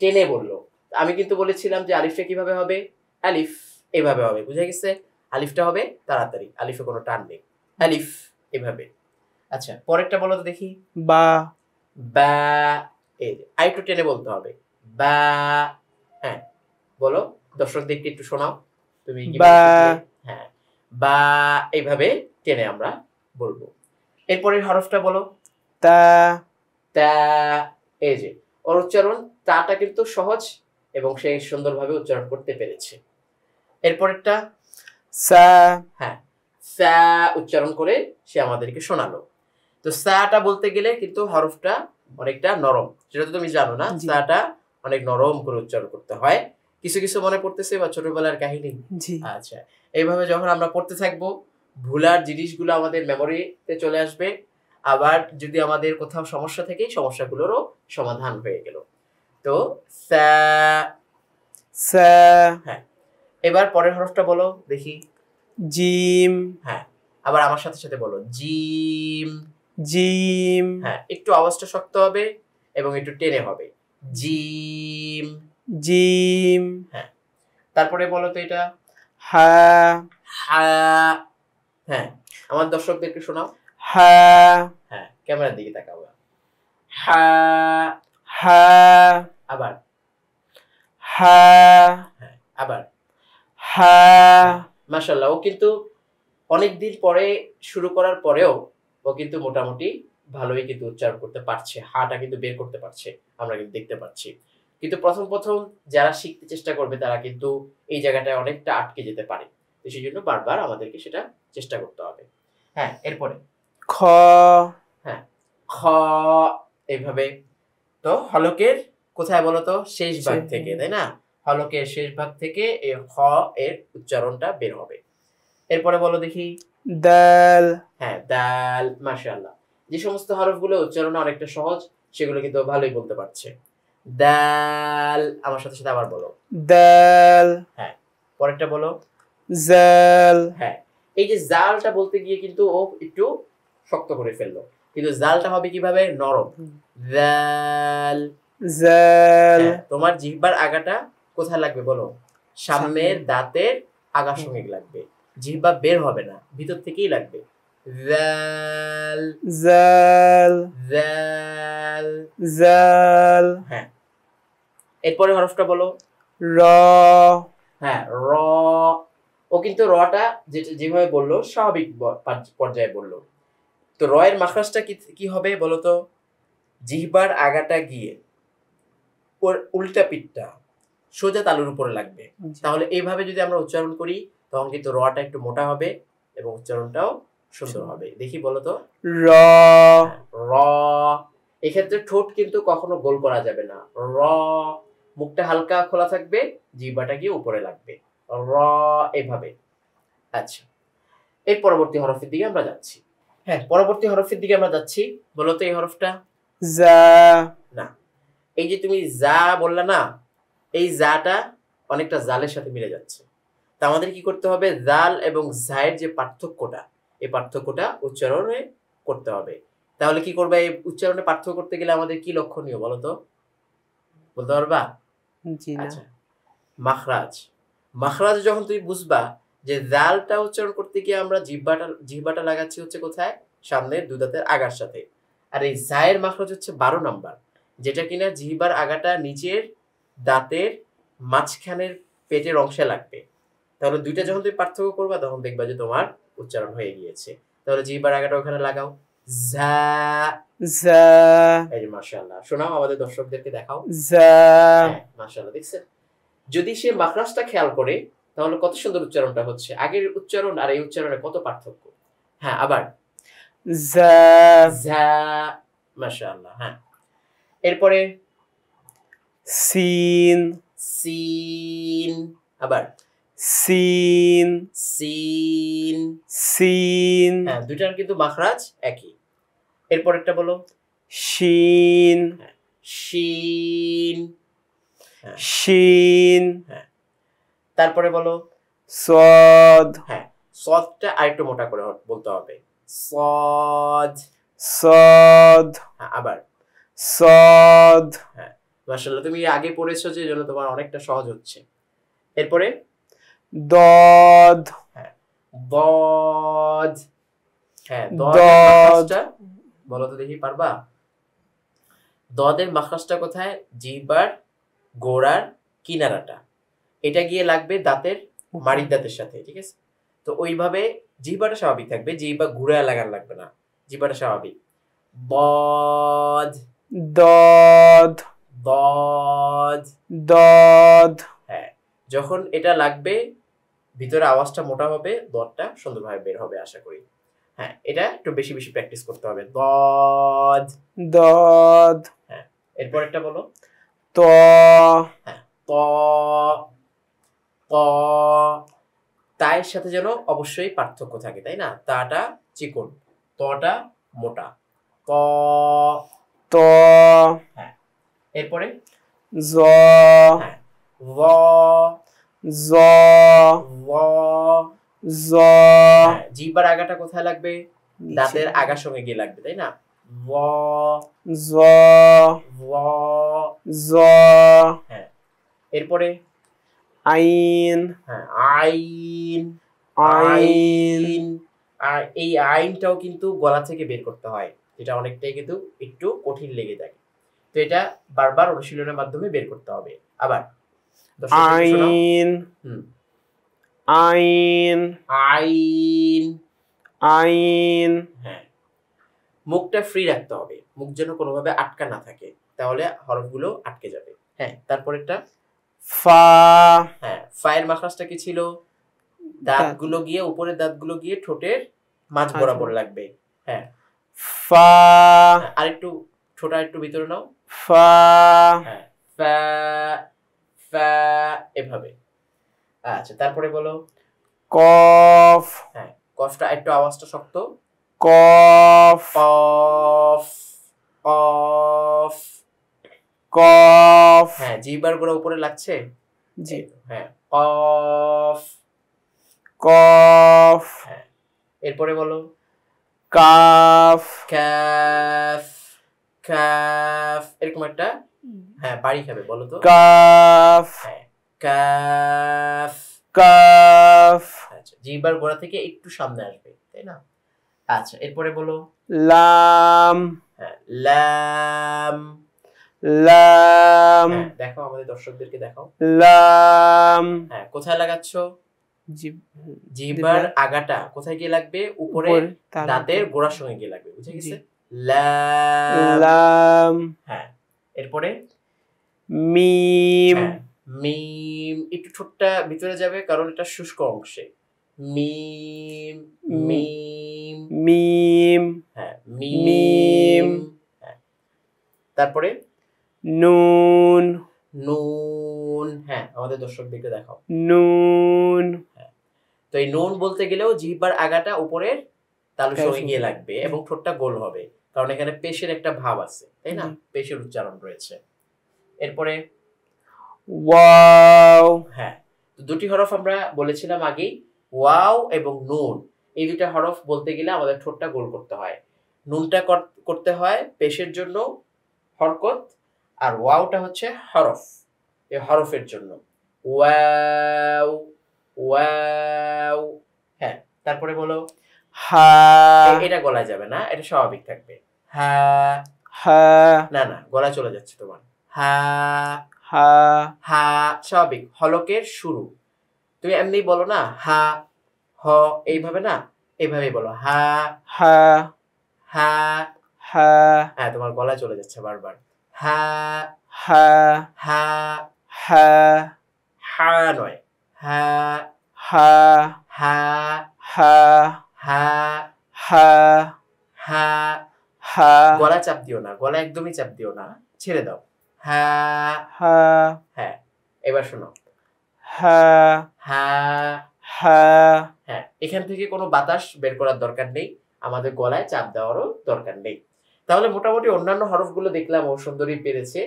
টেনে বললো। আমি কিন্তু বলেছিলাম যে আলিফটা কিভাবে হবে, আলিফ এভাবে হবে, বুঝে গেছে? আলিফটা হবে তাড়াতাড়ি, আলিফে কোনো টান নেই, আলিফ এভাবে। আচ্ছা, পরেরটা বলো তো দেখি। বা। বা। এই যে আরেকটু টেনে বলতে হবে, বা। হ্যাঁ, বলো, দর্শকদেরকে একটু শোনাও তুমি কিভাবে বা। শিখলে। হ্যাঁ, বা এইভাবে টেনে আমরা বলবো। এরপরের হরফটা বলো। তা। তা। এই যে ওর উচ্চারণ, তাটা কিন্তু সহজ এবং সে সুন্দরভাবে উচ্চারণ করতে পেরেছে। এরপরেরটা সা। হ্যাঁ, সা উচ্চারণ করে সে আমাদেরকে শোনালো। তো সাটা বলতে গেলে কিন্তু হরফটা অনেকটা নরম, সেটা তো তুমি জানো না? জি। সাটা অনেক নরম করে উচ্চারণ করতে হয়। কিছু কিছু মনে পড়তেছে বা ছোটবেলার কাহিনী? জি। আচ্ছা, এইভাবে যখন আমরা পড়তে থাকবো, ভুলার জিনিসগুলো আমাদের মেমোরিতে চলে আসবে। আবার যদি আমাদের কোথাও সমস্যা থাকে, সমস্যাগুলোরও সমাধান হয়ে গেল। তো সা। সা। হ্যাঁ, এবার পরের হরফটা বলো দেখি। জিম। হ্যাঁ, আবার আমার সাথে সাথে বলো, জিম। জিম। হ্যাঁ, একটু আওয়াজটা শক্ত হবে এবং একটু টেনে হবে, জিম। জিম। হ্যাঁ, তারপরে বলো তো এটা। হা। হা। হ্যাঁ, আমার দর্শকদেরকে শোনাও। হা। হ্যাঁ, ক্যামেরার দিকে তাকাও। হা। হা। আবার। হা। হ্যাঁ, আবার। হা। মাশাআল্লাহ, ও কিন্তু অনেকদিন পরে শুরু করার পরেও ও কিন্তু মোটামুটি ভালোই কিন্তু উচ্চারণ করতে পারছে, হাটা কিন্তু বের করতে পারছে, আমরা কিন্তু দেখতে পাচ্ছি। কিন্তু প্রথম প্রথম যারা শিখতে চেষ্টা করবে তারা কিন্তু এই জায়গাটায় অনেকটা আটকে যেতে পারে। তো সেই জন্য বারবার আমাদেরকে সেটা চেষ্টা করতে হবে। হ্যাঁ, এরপরে খ। হ্যাঁ, খ এইভাবে। তো হলকের কোথায় বলো তো? শেষ ভাগ থেকে, তাই না? হলকের শেষ ভাগ থেকে এই খ এর উচ্চারণটা বের হবে। এরপরে বলো দেখি। দাল। হ্যাঁ, দাল। মাশাআল্লাহ, যে সমস্ত হরফগুলো উচ্চারণ অনেকটা সহজ সেগুলো কিন্তু ভালোই বলতে পারছে। দাল। আমার সাথে সাথে আবার বলো। দাল। হ্যাঁ, পরেরটা বলো। জাল। হ্যাঁ, এই যে জালটা বলতে গিয়ে কিন্তু ও একটু শক্ত করে ফেললো, কিন্তু জালটা হবে কিভাবে? নরম, জাল। জাল। হ্যাঁ, তোমার জিহ্বার আগাটা কোথায় লাগবে বলো? সামনের দাঁতের আগার সঙ্গে লাগবে, জিহ্বা বের হবে না, ভিতর থেকেই লাগবে। জাল। জাল। জাল। জাল। হ্যাঁ, এরপরে হরফটা বলো। র। হ্যাঁ, র। ও কিন্তু রটা যেভাবে বললো স্বাভাবিক পর্যায়ে বললো। তো র এর মাখরাজটা কি কি হবে বলো তো? জিহ্বার আগাটা গিয়ে ওর উল্টা পিঠটা সোজা তালুর উপরে লাগবে। তাহলে এইভাবে যদি আমরা উচ্চারণ করি তখন কিন্তু রটা একটু মোটা হবে এবং উচ্চারণটাও সুন্দর হবে। দেখি বলো তো। র। র। এক্ষেত্রে ঠোঁট কিন্তু কখনো গোল করা যাবে না, র। মুখটা হালকা খোলা থাকবে, জিহ্বাটা গিয়ে উপরে লাগবে, র এইভাবে। আচ্ছা, এই পরবর্তী হরফের দিকে আমরা যাচ্ছি। হ্যাঁ, পরবর্তী হরফের দিকে আমরা যাচ্ছি। বলো তো এই হরফটা। জা। না, এই যে তুমি যা বললা না, এই জাটা অনেকটা জালের সাথে মিলে যাচ্ছে। তা আমাদের কি করতে হবে? জাল এবং জায়ের যে পার্থক্যটা, এই পার্থক্যটা উচ্চারণে করতে হবে। তাহলে কি করবে? এই উচ্চারণে পার্থক্য করতে গেলে আমাদের কি লক্ষণীয় বলো তো? বলতে পারবা? জি না। আচ্ছা, মাখরাজ। মাখরাজ যখন তুমি বুঝবা যে জালটা উচ্চারণ করতে গিয়ে আমরা জিহ্বাটা লাগাচ্ছি হচ্ছে কোথায়? সামনের দুই দাঁতের আগার সাথে। আর এই জায়ের মাখরাজ হচ্ছে 12 নাম্বার, যেটা কিনা জিহ্বার আগাটা নিচের দাঁতের মাঝখানের পেটের অংশে লাগবে। তাহলে দুইটা যখন তুমি পার্থক্য করবা তখন দেখবা যে তোমার উচ্চারণ হয়ে গিয়েছে। তাহলে জিহ্বার আগাটা ওখানে লাগাও, যা। জা। এই যে মাশাআল্লাহ, শোনাও আমাদের দর্শকদেরকে দেখাও। জা। হ্যাঁ, মাশাআল্লাহ, দেখছেন? যদি সে মাখরাজটা খেয়াল করে তাহলে কত সুন্দর উচ্চারণটা হচ্ছে। আগের উচ্চারণ আর এই উচ্চারণে কত পার্থক্য। হ্যাঁ, আবার জা। যা। মাশাআল্লাহ। হ্যাঁ, এরপরে সিন। সিন, আবার সিন সিন। সিন হ্যাঁ, দুইটার কিন্তু মাখরাজ একই। এরপর একটা বলো, শিন শিন। হ্যাঁ, শিন হ্যাঁ। তারপরে বলো, সদ হ্যাঁ, সদটা আরেকটু মোটা করে বলতে হবে, সদ। সদ হ্যাঁ, আবার সদ হ্যাঁ, মাশাআল্লাহ, তুমি আগে পড়েছো যে জন্য তোমার অনেকটা সহজ হচ্ছে। এরপরে দদ হ্যাঁ, দদ। হ্যাঁ, দদ। দদের মাখরাজটা বলো তো দেখি, পারবা? দদের মাখরাজটা কোথায়? জিহ্বার গোড়ার কিনারাটা, এটা গিয়ে লাগবে দাঁতের মাড়ির দাঁতের সাথে, ঠিক আছে? তো ওইভাবে জিহ্বাটা স্বাভাবিক থাকবে, জিহ্বা ঘুরে লাগান লাগবে না, জিহ্বাটা স্বাভাবিক। বদ দদ দদ। দদ হ্যাঁ, যখন এটা লাগবে ভিতরে আওয়াজটা মোটা হবে, দদটা সুন্দরভাবে বের হবে আশা করি। হ্যাঁ, এটা একটু বেশি বেশি প্র্যাকটিস করতে হবে। দদ দদ হ্যাঁ, এরপর একটা বলো, ত হ্যাঁ, ত ত। তায়ের সাথে যেন অবশ্যই পার্থক্য থাকে, তাই না? তাটা চিকন, তটা মোটা। ত। ত হ্যাঁ, এরপরে জ হ্যাঁ, ল জ ল। জ হ্যাঁ, জিহ্বার আগাটা কোথায় লাগবে? দাঁতের আগার সঙ্গে গিয়ে লাগবে, তাই না? ল জ ল। জ হ্যাঁ, এরপরে আইন হ্যাঁ, আইন আইন আর এই আইনটাও কিন্তু গলা থেকে বের করতে হয়, যেটা অনেকটাই কিন্তু একটু কঠিন লেগে থাকে। তো এটা বারবার অনুশীলনের মাধ্যমে বের করতে হবে। আবার দর্শকদেরকে শোনাও। আইন হুম, আইন আইন। আইন হ্যাঁ, মুখটা ফ্রি রাখতে হবে, মুখ যেন কোনোভাবে আটকা না থাকে, তাহলে হরফগুলো আটকে যাবে। হ্যাঁ, তারপরেরটা ফা হ্যাঁ, ফায়ের মাখরাজটা কি ছিল? দাঁতগুলো গিয়ে, উপরের দাঁতগুলো গিয়ে ঠোঁটের মাঝ বরাবর লাগবে। হ্যাঁ, ফা আরেকটু ছোটা একটু ভিতরে নাও। ফা হ্যাঁ, ফা ফা, এভাবে। আচ্ছা, তারপরে বলো কফ হ্যাঁ, কফটা একটু আওয়াজটা শক্ত। কফ কফ কফ। কফ হ্যাঁ, জিহ্বার গোড়া উপরে লাগছে। জি হ্যাঁ, কফ। কফ হ্যাঁ, এরপরে বলো কাফ কাফ কাফ, এরকম একটা হ্যাঁ বাড়ি খাবে, বলো তো। কাফ হ্যাঁ, কাফ। কাফ আচ্ছা, জিহ্বার গোড়া থেকে একটু সামনে আসবে, তাই না? আচ্ছা, এরপরে বলো লাম হ্যাঁ, লাম। লাম হ্যাঁ, দেখো আমাদের দর্শকদেরকে দেখাও। লাম হ্যাঁ, কোথায় লাগাচ্ছ? জিব জিহ্বার আগাটা কোথায় গিয়ে লাগবে? উপরে দাঁতের গোড়ার সঙ্গে গিয়ে লাগবে, বুঝে গেছে? লাম। লাম হ্যাঁ, এরপরে মিম হ্যাঁ, মিম। একটু ঠোঁটটা ভিতরে যাবে কারণ এটা শুষ্ক অংশে। মিম মিম। মিম হ্যাঁ, মিম। মিম। হ্যাঁ, তারপরে নুন নুন। হ্যাঁ, আমাদের দর্শকদেরকে দেখাও। নুন তো এই নুন বলতে গেলেও জিহ্বার আগাটা উপরের তালুর সঙ্গে গিয়ে লাগবে এবং ঠোঁটটা গোল হবে, কারণ এখানে পেশের একটা ভাব আছে, তাই না? পেশের উচ্চারণ রয়েছে। এরপরে ওয়াও হ্যাঁ, তো দুটি হরফ আমরা বলেছিলাম আগেই, ওয়াও এবং নুন। এই দুইটা হরফ বলতে গেলে আমাদের ঠোঁটটা গোল করতে হয়। নুনটা করতে হয় পেশের জন্য হরকত, আর ওয়াওটা হচ্ছে হরফ, এই হরফের জন্য। Wow wow. হ্যাঁ, তারপরে বলো হা এটা গলায় যাবে না, এটা স্বাভাবিক থাকবে। হা হা না না, গলায় চলে যাচ্ছে তোমার। হা হা হা স্বাভাবিক, হলকের শুরু। তুমি এমনি বলো না হা হ, এইভাবে না, এইভাবে বলো হা হা হা। হা হ্যাঁ, তোমার গলায় চলে যাচ্ছে বারবার। হা হা হা হা হা নয়, হা হা হা হা হা হা হা। হা গলা চাপ দিও না, গলা একদমই চাপ দিও না, ছেড়ে দাও। হা হা হ্যাঁ, এবার শোনো, হা হা, হা হ্যাঁ এখান থেকে কোনো বাতাস বের করার দরকার নেই, আমাদের গলায় চাপ দেওয়ারও দরকার নেই। তাহলে মোটামুটি অন্যান্য হরফগুলো দেখলাম ও সুন্দরী পেরেছে,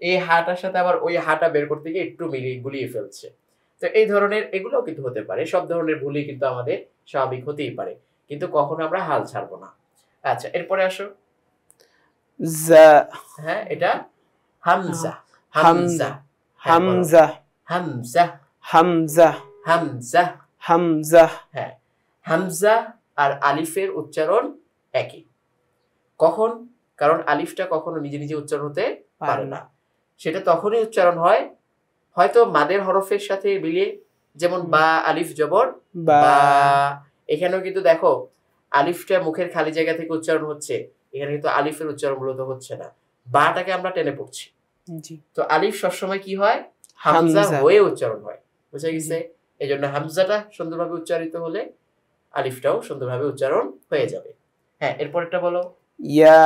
এই হাটার সাথে আবার ওই হাটা বের করতে গিয়ে একটু গুলিয়ে ফেলছে। তো এই ধরনের এগুলোও কিন্তু হতে পারে, সব ধরনের ভুলই কিন্তু আমাদের স্বাভাবিক হতেই পারে, কিন্তু কখনো আমরা হাল ছাড়বো না। আচ্ছা এরপরে আসো, জা হ্যাঁ এটা হামজা, হামজা হামজা, হামজা হামজা, হামজা হামজা, হামজা হ্যাঁ হামজা আর আলিফের উচ্চারণ একই। কখন? কারণ আলিফটা কখনো নিজে নিজে উচ্চারণ হতে পারে না, সেটা তখনই উচ্চারণ হয় হয়তো মাদের হরফের সাথে মিলিয়ে, যেমন বা আলিফ জবর বা। বা। এখানেও কিন্তু দেখো আলিফটা মুখের খালি জায়গা থেকে উচ্চারণ হচ্ছে, এখানে কিন্তু আলিফের উচ্চারণ মূলত হচ্ছে না, বাটাকে আমরা টেনে পড়ছি। জি তো আলিফ সবসময় কি হয়? হামজা হয়ে উচ্চারণ হয়, বুঝা গেছে? এই জন্য হামজাটা সুন্দরভাবে উচ্চারিত হলে আলিফটাও সুন্দরভাবে উচ্চারণ হয়ে যাবে। হ্যাঁ এরপরটা বলো, ইয়া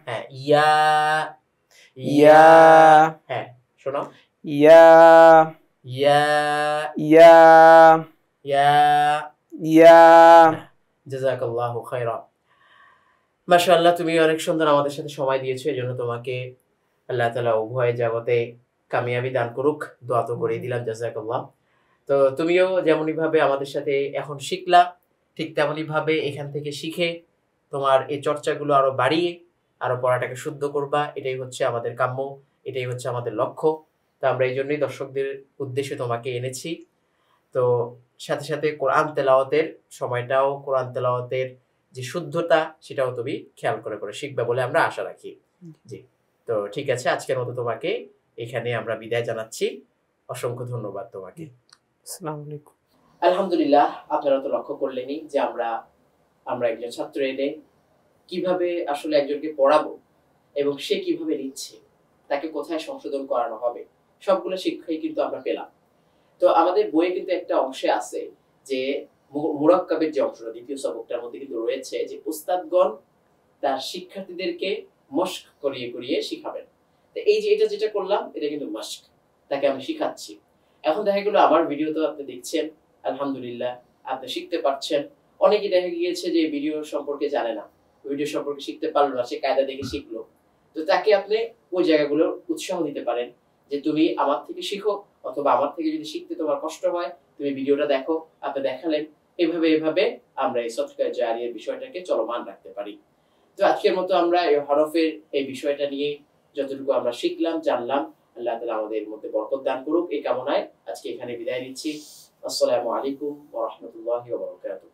হ্যাঁ ইয়া, ইয়া হ্যাঁ শোনো, ইয়া ইয়া, ইয়া ইয়া, ইয়া। জাযাকাল্লাহু খায়রা। মাশাআল্লাহ, তুমি অনেক সুন্দর আমাদের সাথে সময় দিয়েছো, এজন্য তোমাকে আল্লাহ তাআলা উভয় জগতে কামিয়াবি দান করুক, দোয়া তো করেই দিলাম, জাযাকাল্লাহ। তো তুমিও যেমনই ভাবে আমাদের সাথে এখন শিখলা, ঠিক তেমনই ভাবে এখান থেকে শিখে তোমার এই চর্চাগুলো আরো বাড়িয়ে আরো পড়াটাকে শুদ্ধ করবা, এটাই হচ্ছে আমাদের কাম্য, এটাই হচ্ছে আমাদের লক্ষ্য। তো আমরা এই জন্যই দর্শকদের উদ্দেশ্যে তোমাকে এনেছি। তো সাথে সাথে কোরআন তেলাওয়াতের সময়টাও, কোরআন তেলাওয়াতের যে শুদ্ধতা সেটাও তুমি খেয়াল করে করে শিখবে বলে আমরা আশা রাখি। জি, তো ঠিক আছে, আজকের মতো তোমাকে এখানে আমরা বিদায় জানাচ্ছি। অসংখ্য ধন্যবাদ তোমাকে। আসসালামু আলাইকুম। আলহামদুলিল্লাহ, আপনারা তো লক্ষ্য করলেনই যে আমরা একজন ছাত্র এনে কিভাবে আসলে একজনকে পড়াবো এবং সে কিভাবে লিখছে, তাকে কোথায় সংশোধন করানো হবে, সবগুলো শিক্ষাই কিন্তু আমরা পেলাম। তো আমাদের বইয়ে কিন্তু একটা অংশে আছে যে মুরাক্কাবের যে অংশটা দ্বিতীয় সবকটার মধ্যে কিন্তু রয়েছে যে উস্তাদগণ তার শিক্ষার্থীদেরকে মশক করিয়ে করিয়ে শিখাবেন। তো এই যে এটা যেটা করলাম এটা কিন্তু মশক, তাকে আমি শিখাচ্ছি। এখন দেখা গেল আমার ভিডিও তো আপনি দেখছেন, আলহামদুলিল্লাহ আপনি শিখতে পারছেন। অনেকে দেখা গিয়েছে যে ভিডিও সম্পর্কে জানে না, ভিডিও সম্পর্কে শিখতে পারলো না, সে কায়দা দেখে শিখলো। তো তাকে আপনি ওই জায়গাগুলোর উৎসাহ দিতে পারেন যে তুমি আমার থেকে শিখো, অথবা আমার থেকে যদি শিখতে তোমার কষ্ট হয় তুমি ভিডিওটা দেখো, আপনি দেখালেন। এভাবে আমরা এই সদকা জারিয়ার বিষয়টাকে চলমান রাখতে পারি। তো আজকের মতো আমরা এই হরফের এই বিষয়টা নিয়ে যতটুকু আমরা শিখলাম, জানলাম, আল্লাহ তাআলা আমাদের মধ্যে বরকত দান করুক এই কামনায় আজকে এখানে বিদায় নিচ্ছি। আসসালামু আলাইকুম ওয়া রাহমাতুল্লাহি ওয়া বারাকাতুহু।